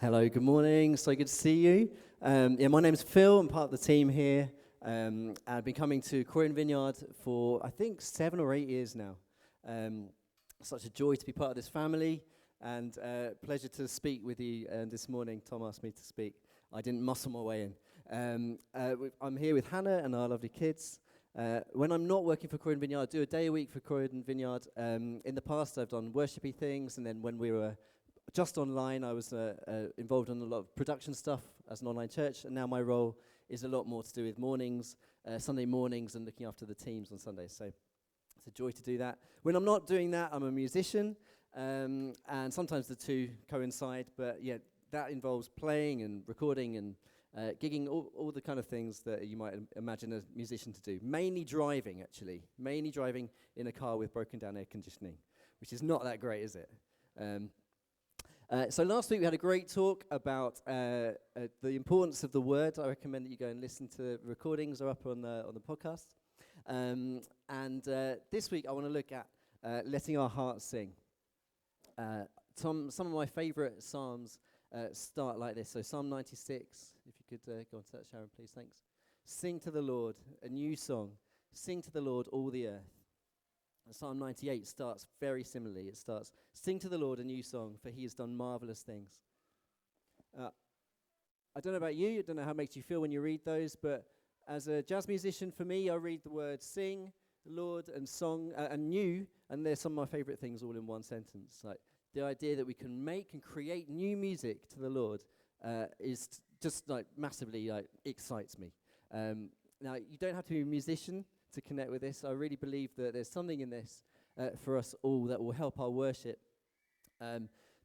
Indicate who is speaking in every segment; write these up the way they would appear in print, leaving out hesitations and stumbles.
Speaker 1: Hello, good morning. So good to see you. My name's Phil. I'm part of the team here. I've been coming to Croydon Vineyard for, I think, 7 or 8 years now. Such a joy to be part of this family, and pleasure to speak with you this morning. Tom asked me to speak. I didn't muscle my way in. I'm here with Hannah and our lovely kids. When I'm not working for Croydon Vineyard, I do a day a week for Croydon Vineyard. In the past, I've done worshipy things, and then when we were just online, I was involved in a lot of production stuff as an online church, and now my role is a lot more to do with mornings, Sunday mornings, and looking after the teams on Sundays. So it's a joy to do that. When I'm not doing that, I'm a musician, and sometimes the two coincide, but yeah, that involves playing and recording and gigging, all the kind of things that you might imagine a musician to do. Mainly driving, actually. Mainly driving in a car with broken down air conditioning, which is not that great, is it? So last week we had a great talk about the importance of the word. I recommend that you go and listen to recordings. Are up on the podcast. And this week I want to look at letting our hearts sing. Some of my favourite psalms start like this. So Psalm 96, if you could go on to that, Sharon, please. Thanks. Sing to the Lord a new song. Sing to the Lord all the earth. Psalm 98 starts very similarly. It starts, sing to the Lord a new song, for he has done marvelous things. I don't know about you, I don't know how it makes you feel when you read those, but as a jazz musician, for me, I read the word sing, Lord, and song, and new, and they're some of my favourite things all in one sentence. Like the idea that we can make and create new music to the Lord is just like massively excites me. Now, you don't have to be a musician to connect with this. I really believe that there's something in this for us all that will help our worship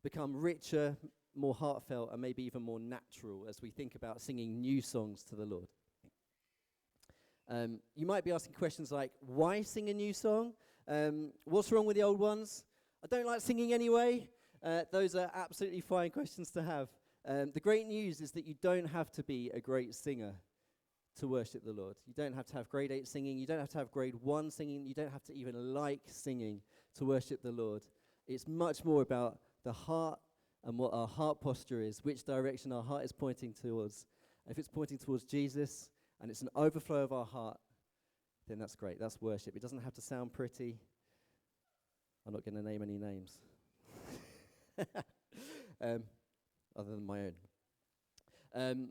Speaker 1: become richer, more heartfelt, and maybe even more natural as we think about singing new songs to the Lord. You might be asking questions like, why sing a new song? What's wrong with the old ones? I don't like singing anyway. Those are absolutely fine questions to have. The great news is that you don't have to be a great singer to worship the Lord. You don't have to have grade 8 singing. You don't have to have grade 1 singing. You don't have to even like singing to worship the Lord. It's much more about the heart and what our heart posture is, which direction our heart is pointing towards. If it's pointing towards Jesus and it's an overflow of our heart, then that's great. That's worship. It doesn't have to sound pretty. I'm not going to name any names other than my own.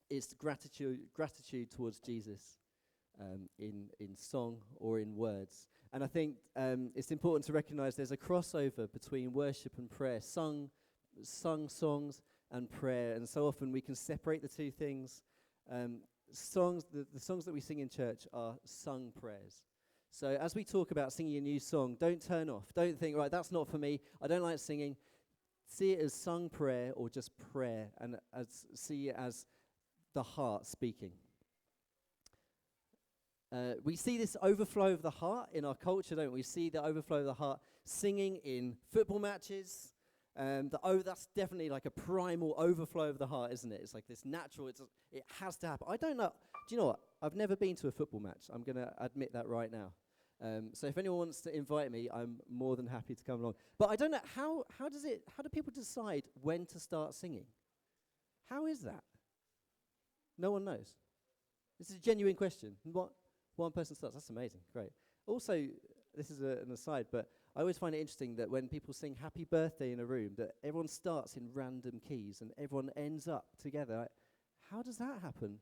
Speaker 1: It's gratitude towards Jesus in song or in words. And I think it's important to recognize there's a crossover between worship and prayer, sung songs and prayer. And so often we can separate the two things. The songs that we sing in church are sung prayers. So as we talk about singing a new song, don't turn off. Don't think, right, that's not for me. I don't like singing. See it as sung prayer or just prayer, and see it as the heart speaking. We see this overflow of the heart in our culture, don't we? We see the overflow of the heart singing in football matches. That's definitely like a primal overflow of the heart, isn't it? It's like this natural, it has to happen. I don't know. Do you know what? I've never been to a football match. I'm going to admit that right now. So if anyone wants to invite me, I'm more than happy to come along. But I don't know, how do people decide when to start singing? How is that? No one knows. This is a genuine question. What one person starts, that's amazing, great. Also, this is an aside, but I always find it interesting that when people sing happy birthday in a room, that everyone starts in random keys and everyone ends up together. Like, how does that happen?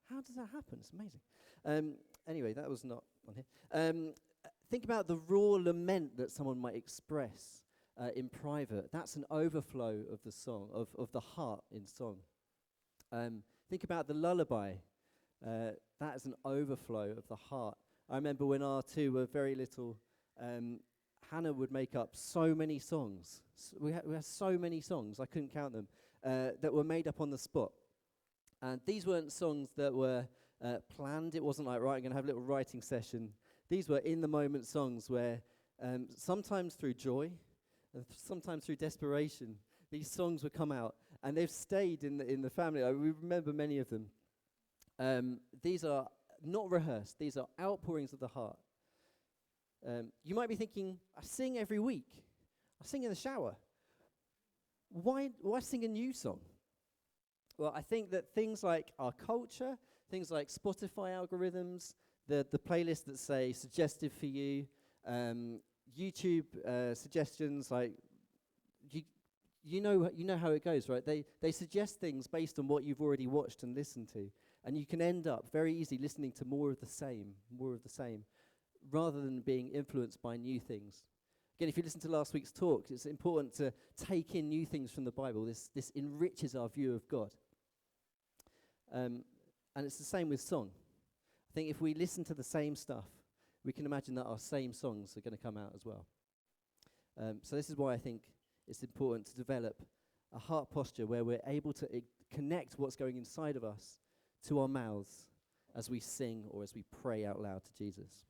Speaker 1: How does that happen? It's amazing. Anyway, that was not on here. Think about the raw lament that someone might express in private. That's an overflow of the song, of the heart in song. Think about the lullaby. That is an overflow of the heart. I remember when our two were very little, Hannah would make up so many songs. We had so many songs, I couldn't count them, that were made up on the spot. And these weren't songs that were planned. It wasn't like, right, I'm going to have a little writing session. These were in-the-moment songs where sometimes through joy, and sometimes through desperation, these songs would come out. And they've stayed in the family. We remember many of them. These are not rehearsed. These are outpourings of the heart. You might be thinking, I sing every week. I sing in the shower. why sing a new song? Well, I think that things like our culture, things like Spotify algorithms, the playlists that say suggested for you, YouTube suggestions, like you know how it goes, right? They suggest things based on what you've already watched and listened to, and you can end up very easily listening to more of the same, rather than being influenced by new things. Again, if you listen to last week's talk, it's important to take in new things from the Bible. This enriches our view of God. And it's the same with song. I think if we listen to the same stuff, we can imagine that our same songs are going to come out as well. So this is why I think it's important to develop a heart posture where we're able to connect what's going inside of us to our mouths as we sing or as we pray out loud to Jesus.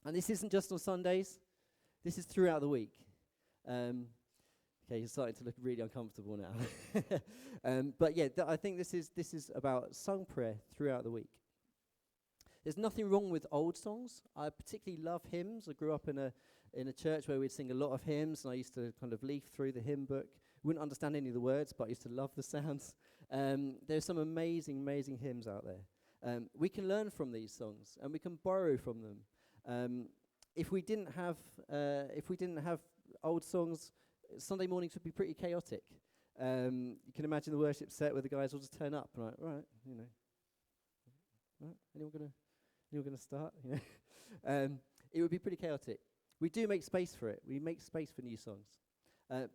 Speaker 1: And this isn't just on Sundays. This is throughout the week. Okay, you're starting to look really uncomfortable now. But yeah, I think this is about sung prayer throughout the week. There's nothing wrong with old songs. I particularly love hymns. I grew up in a church where we'd sing a lot of hymns, and I used to kind of leaf through the hymn book. Wouldn't understand any of the words, but I used to love the sounds. There's some amazing hymns out there. We can learn from these songs, and we can borrow from them. If we didn't have old songs, Sunday mornings would be pretty chaotic. You can imagine the worship set where the guys will just turn up, right? Right, right. Anyone gonna start? It would be pretty chaotic. We do make space for it. We make space for new songs,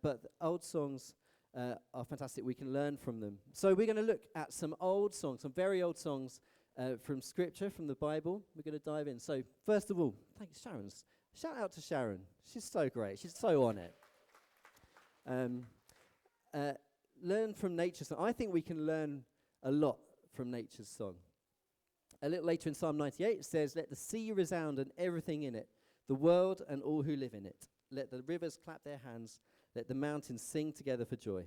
Speaker 1: but old songs are fantastic. We can learn from them. So we're going to look at some old songs, some very old songs from Scripture, from the Bible. We're going to dive in. So first of all, thanks, Sharon. Shout out to Sharon. She's so great. She's so on it. Learn from nature's song. I think we can learn a lot from nature's song. A little later in Psalm 98, it says, "Let the sea resound and everything in it, the world and all who live in it. Let the rivers clap their hands. Let the mountains sing together for joy."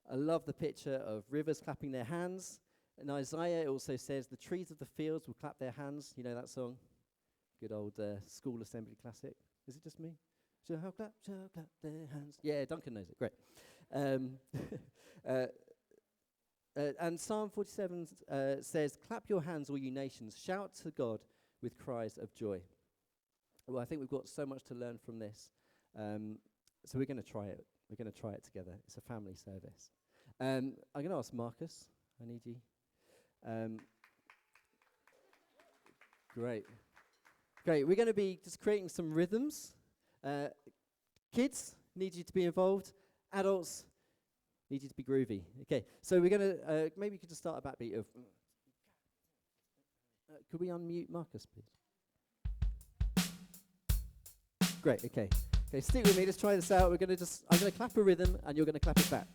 Speaker 1: I love the picture of rivers clapping their hands. In Isaiah, it also says, "The trees of the fields will clap their hands." You know that song? Good old school assembly classic. Is it just me? Shall clap their hands. Yeah, Duncan knows it. Great. And Psalm 47 says, "Clap your hands, all you nations. Shout to God with cries of joy." Well, I think we've got so much to learn from this. So we're going to try it. We're going to try it together. It's a family service. I'm going to ask Marcus. I need you. Great. We're going to be just creating some rhythms. Kids, need you to be involved. Adults, need you to be groovy. Okay, so we're going to, maybe you could just start a backbeat of, could we unmute Marcus, please? Great, okay. Okay, stick with me, let's try this out. I'm going to clap a rhythm and you're going to clap it back.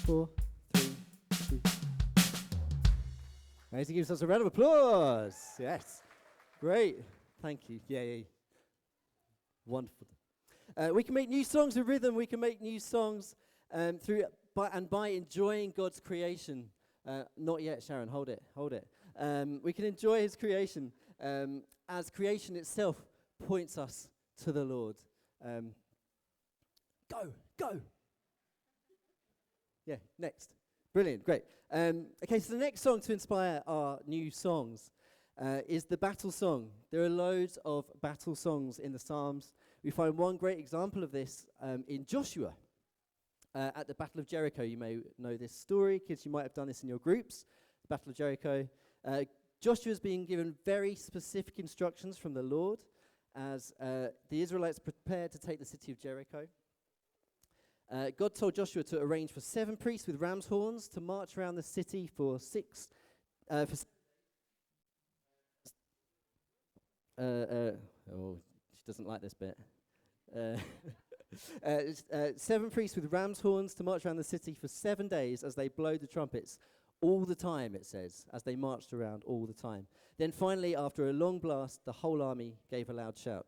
Speaker 1: Four, three, two. Nice to give us a round of applause. Yes. Great. Thank you. Yay. Wonderful. We can make new songs with rhythm. We can make new songs by enjoying God's creation Not yet, Sharon. Hold it. Hold it. We can enjoy his creation as creation itself points us to the Lord. Go. Yeah, next. Brilliant, great. Okay, so the next song to inspire our new songs is the battle song. There are loads of battle songs in the Psalms. We find one great example of this in Joshua. At the Battle of Jericho, you may know this story. Kids, you might have done this in your groups. The Battle of Jericho. Joshua's being given very specific instructions from the Lord as the Israelites prepared to take the city of Jericho. God told Joshua to arrange for 7 priests with ram's horns to march around the city for 6. Oh, she doesn't like this bit. 7 priests with ram's horns to march around the city for 7 days as they blow the trumpets all the time, it says, as they marched around all the time. Then finally, after a long blast, the whole army gave a loud shout.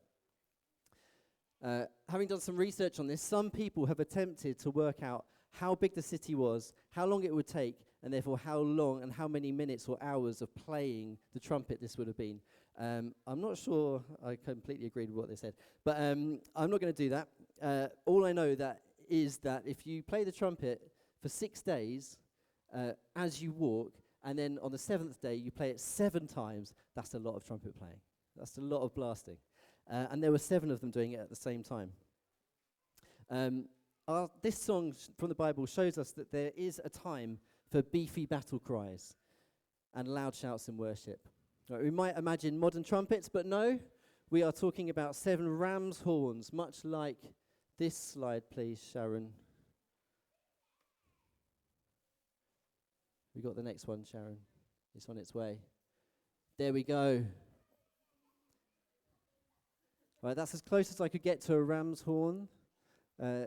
Speaker 1: Having done some research on this, some people have attempted to work out how big the city was, how long it would take, and therefore how long and how many minutes or hours of playing the trumpet this would have been. I'm not sure I completely agreed with what they said, but I'm not going to do that. All I know that is that if you play the trumpet for 6 days as you walk, and then on the 7th day you play it 7 times, that's a lot of trumpet playing. That's a lot of blasting. And there were 7 of them doing it at the same time. This song from the Bible shows us that there is a time for beefy battle cries and loud shouts in worship. Right, we might imagine modern trumpets, but no, we are talking about 7 ram's horns, much like this slide, please, Sharon. We got the next one, Sharon. It's on its way. There we go. Right, that's as close as I could get to a ram's horn.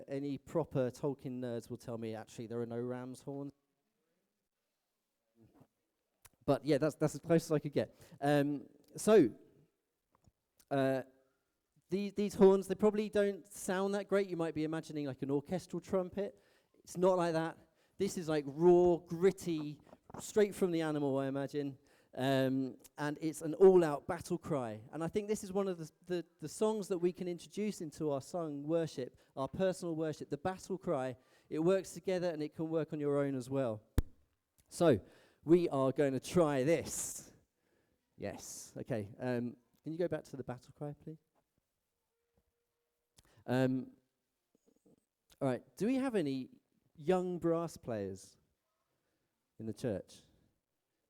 Speaker 1: Any proper Tolkien nerds will tell me actually there are no ram's horns. But yeah, that's as close as I could get. These horns, they probably don't sound that great. You might be imagining like an orchestral trumpet. It's not like that. This is like raw, gritty, straight from the animal, I imagine. And it's an all-out battle cry. And I think this is one of the songs that we can introduce into our sung worship, our personal worship, the battle cry. It works together and it can work on your own as well. So, we are going to try this. Yes, okay. Can you go back to the battle cry, please? All right, do we have any young brass players in the church?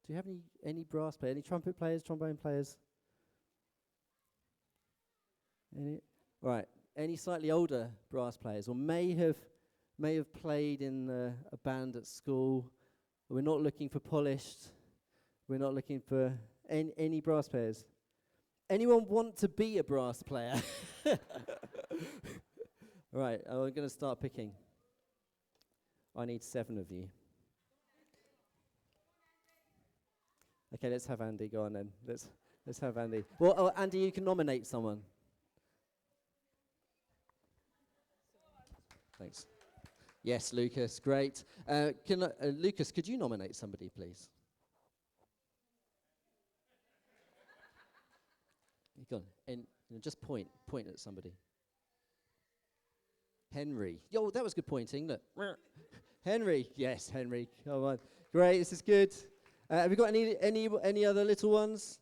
Speaker 1: Do you have any brass players, any trumpet players, trombone players? Any? Right. Any slightly older brass players, or may have played in a band at school? We're not looking for polished. We're not looking for any brass players. Anyone want to be a brass player? Right. I'm going to start picking. I need 7 of you. Okay, let's have Andy. Go on then. Let's have Andy. Well, Andy, you can nominate someone. Thanks. Yes, Lucas. Great. Lucas, could you nominate somebody, please? Go on. And just point at somebody. Henry. Yo, that was good pointing. Look. Henry. Yes, Henry. Come on. Great. This is good. Have we got any other little ones?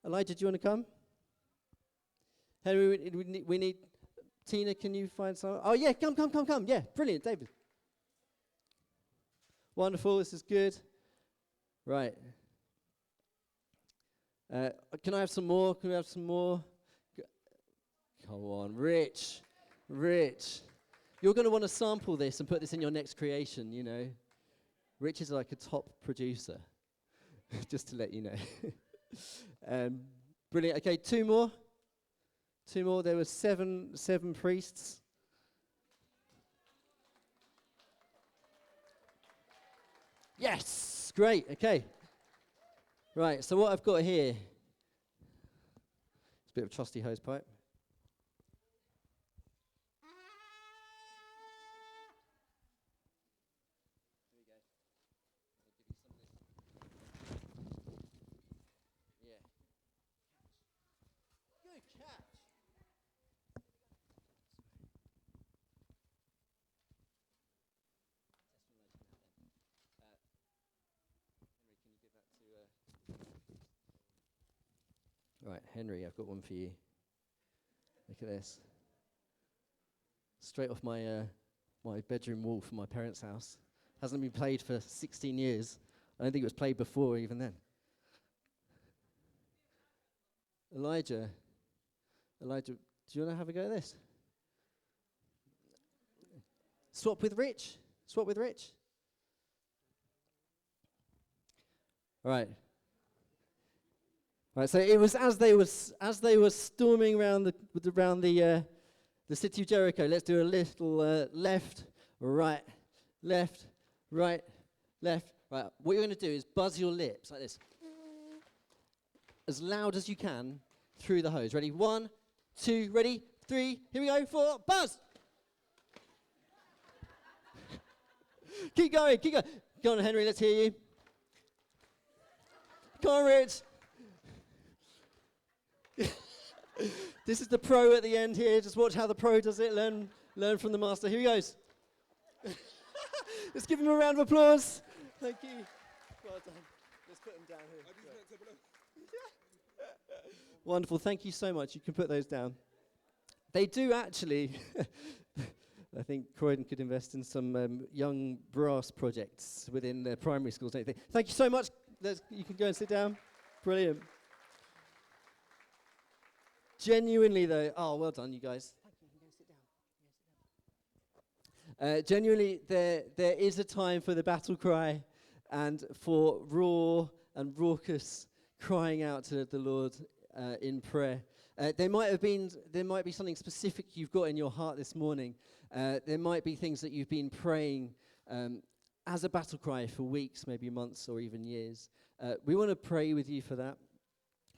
Speaker 1: Elijah, do you want to come? Henry, we need Tina, can you find someone? Oh, yeah, come. Yeah, brilliant, David. Wonderful, this is good. Right. Can I have some more? Can we have some more? Come on, Rich. You're going to want to sample this and put this in your next creation, you know. Rich is like a top producer. Just to let you know. Brilliant. Okay, 2 more. There were 7 priests. Yes, great. Okay. Right. So what I've got here is a bit of trusty hose pipe. Right, Henry, I've got one for you. Look at this. Straight off my my bedroom wall from my parents' house. Hasn't been played for 16 years. I don't think it was played before even then. Elijah, do you want to have a go at this? Swap with Rich. Right. Right. So it was as they were storming around the city of Jericho. Let's do a little left, right, left, right, left. Right. What you're going to do is buzz your lips like this, as loud as you can through the hose. Ready? 1, 2, ready? 3. Here we go. 4. Buzz. Keep going. Go on, Henry. Let's hear you. Come on, Rich. This is the pro at the end here. Just watch how the pro does it. Learn from the master. Here he goes. Let's give him a round of applause. Thank you. Well done. Let's put them down here. Wonderful. Thank you so much. You can put those down. They do actually. I think Croydon could invest in some young brass projects within their primary schools. Don't you think? Thank you so much. You can go and sit down. Brilliant. Genuinely, though, well done, you guys. Thank you. You can go sit down. Genuinely, there is a time for the battle cry and for raw and raucous crying out to the Lord in prayer. There might be something specific you've got in your heart this morning. There might be things that you've been praying as a battle cry for weeks, maybe months, or even years. We want to pray with you for that.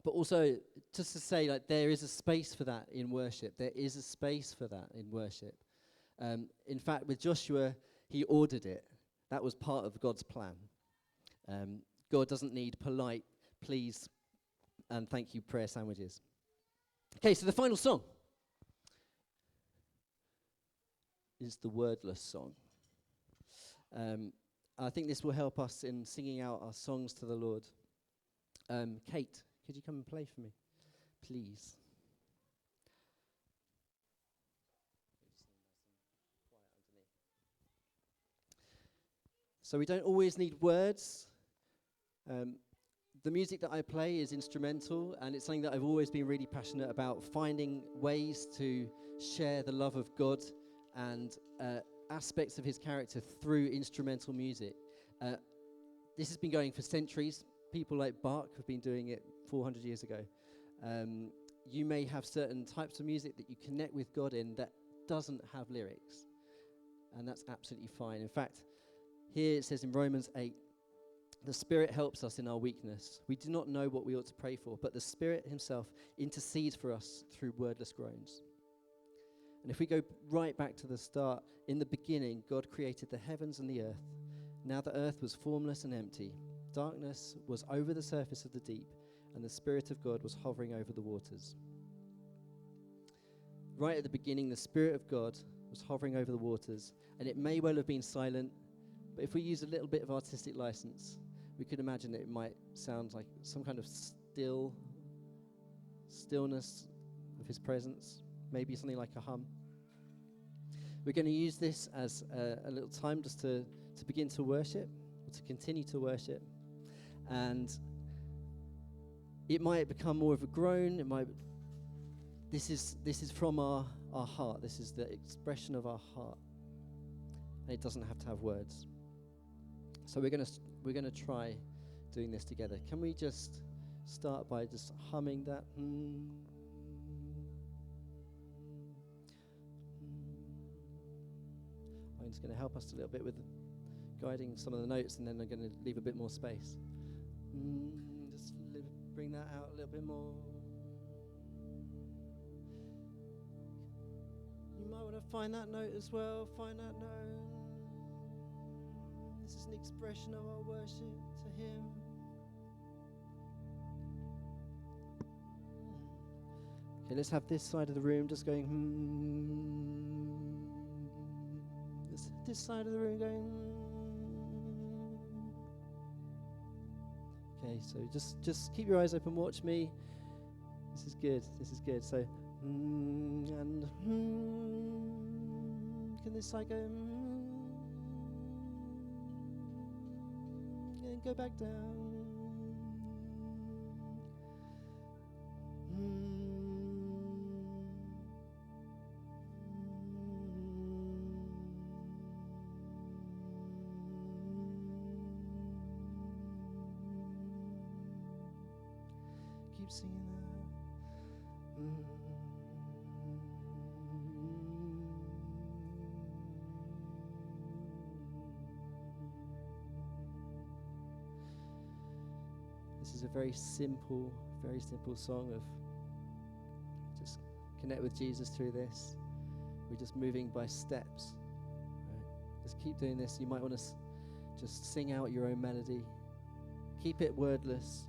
Speaker 1: But also, just to say, there is a space for that in worship. There is a space for that in worship. In fact, with Joshua, he ordered it. That was part of God's plan. God doesn't need polite, please, and thank you prayer sandwiches. Okay, so the final song is the wordless song. I think this will help us in singing out our songs to the Lord. Kate, could you come and play for me, please? So we don't always need words. The music that I play is instrumental, and it's something that I've always been really passionate about, finding ways to share the love of God and aspects of his character through instrumental music. This has been going for centuries. People like Bach have been doing it 400 years ago. You may have certain types of music that you connect with God in that doesn't have lyrics, and that's absolutely fine. In fact, here it says in Romans 8, the Spirit helps us in our weakness. We do not know what we ought to pray for, but the Spirit himself intercedes for us through wordless groans. And if we go right back to the start, in the beginning, God created the heavens and the earth. Now the earth was formless and empty. Darkness was over the surface of the deep, and the Spirit of God was hovering over the waters. Right at the beginning, the Spirit of God was hovering over the waters, and it may well have been silent, but if we use a little bit of artistic license, we could imagine that it might sound like some kind of stillness of his presence, maybe something like a hum. We're going to use this as a little time just to begin to worship, or to continue to worship. And it might become more of a groan. This is from our heart. This is the expression of our heart. And it doesn't have to have words. So we're going to try doing this together. Can we just start by just humming that? I'm just going to help us a little bit with guiding some of the notes, and then I'm going to leave a bit more space. Just bring that out a little bit more. You might want to find that note as well. Find that note. This is an expression of our worship to him. Okay, let's have this side of the room just going This side of the room going Okay, so just keep your eyes open, watch me. This is good. This is good. So, can this side go? And go back down. Keep singing that. This is a very simple song of just connect with Jesus through this. We're just moving by steps. Right? Just keep doing this. You might want to just sing out your own melody. Keep it wordless.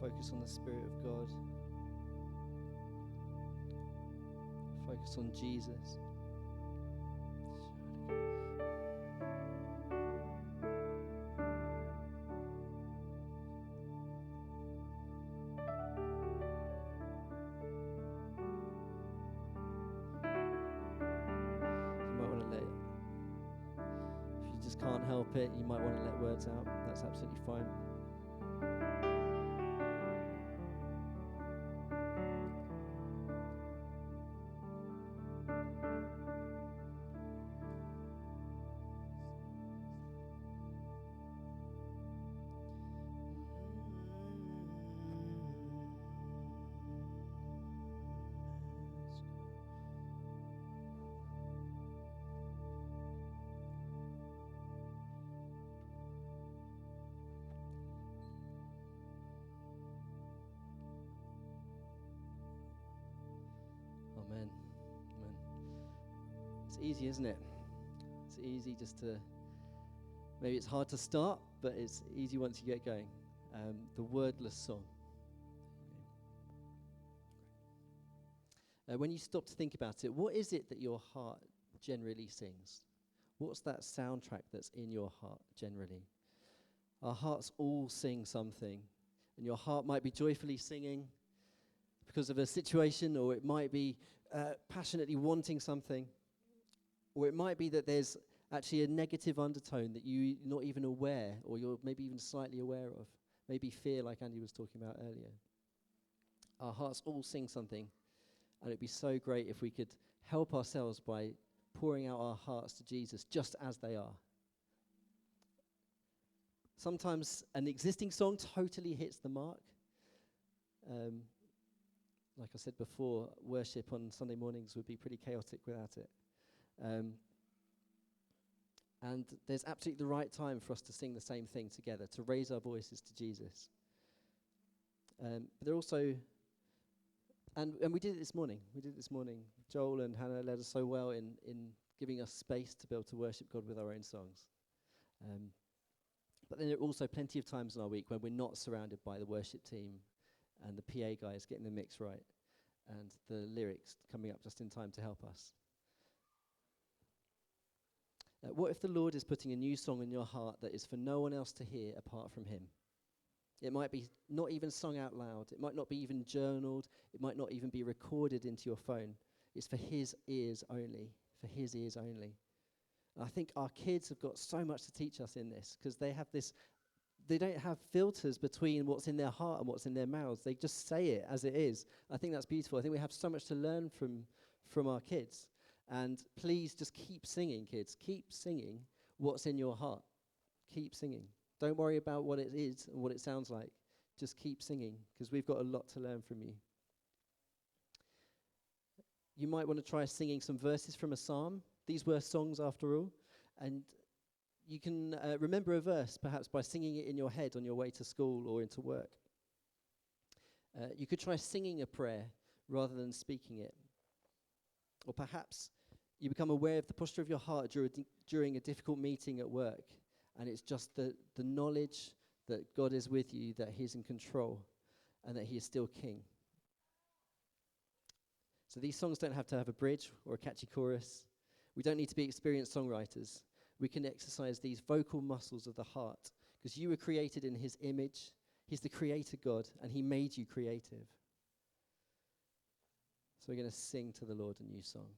Speaker 1: Focus on the Spirit of God. Focus on Jesus. You might want to let, if you just can't help it, you might want to let words out. That's absolutely fine. Amen. Amen. It's easy, isn't it? It's easy just to, maybe it's hard to start, but it's easy once you get going. The wordless song. When you stop to think about it, what is it that your heart generally sings? What's that soundtrack that's in your heart generally? Our hearts all sing something, and your heart might be joyfully singing because of a situation, or it might be passionately wanting something, or it might be that there's actually a negative undertone that you're not even aware, or you're maybe even slightly aware of. Maybe fear, like Andy was talking about earlier. Our hearts all sing something, and it'd be so great if we could help ourselves by pouring out our hearts to Jesus just as they are. Sometimes an existing song totally hits the mark. Like I said before, worship on Sunday mornings would be pretty chaotic without it. And there's absolutely the right time for us to sing the same thing together, to raise our voices to Jesus. But there also, and we did it this morning. Joel and Hannah led us so well in giving us space to be able to worship God with our own songs. But then there are also plenty of times in our week when we're not surrounded by the worship team and the PA guys getting the mix right and the lyrics coming up just in time to help us. What if the Lord is putting a new song in your heart that is for no one else to hear apart from him? It might be not even sung out loud. It might not be even journaled. It might not even be recorded into your phone. It's for his ears only. For his ears only. And I think our kids have got so much to teach us in this, because they don't have filters between what's in their heart and what's in their mouths. They just say it as it is. I think that's beautiful. I think we have so much to learn from our kids. And please just keep singing, kids. Keep singing what's in your heart. Keep singing. Don't worry about what it is and what it sounds like. Just keep singing, because we've got a lot to learn from you. You might want to try singing some verses from a psalm. These were songs after all. And You can remember a verse perhaps by singing it in your head on your way to school or into work. You could try singing a prayer rather than speaking it. Or perhaps you become aware of the posture of your heart during a difficult meeting at work, and it's just the knowledge that God is with you, that he's in control, and that he is still king. So these songs don't have to have a bridge or a catchy chorus. We don't need to be experienced songwriters. We can exercise these vocal muscles of the heart because you were created in his image. He's the creator God, and he made you creative. So we're going to sing to the Lord a new song.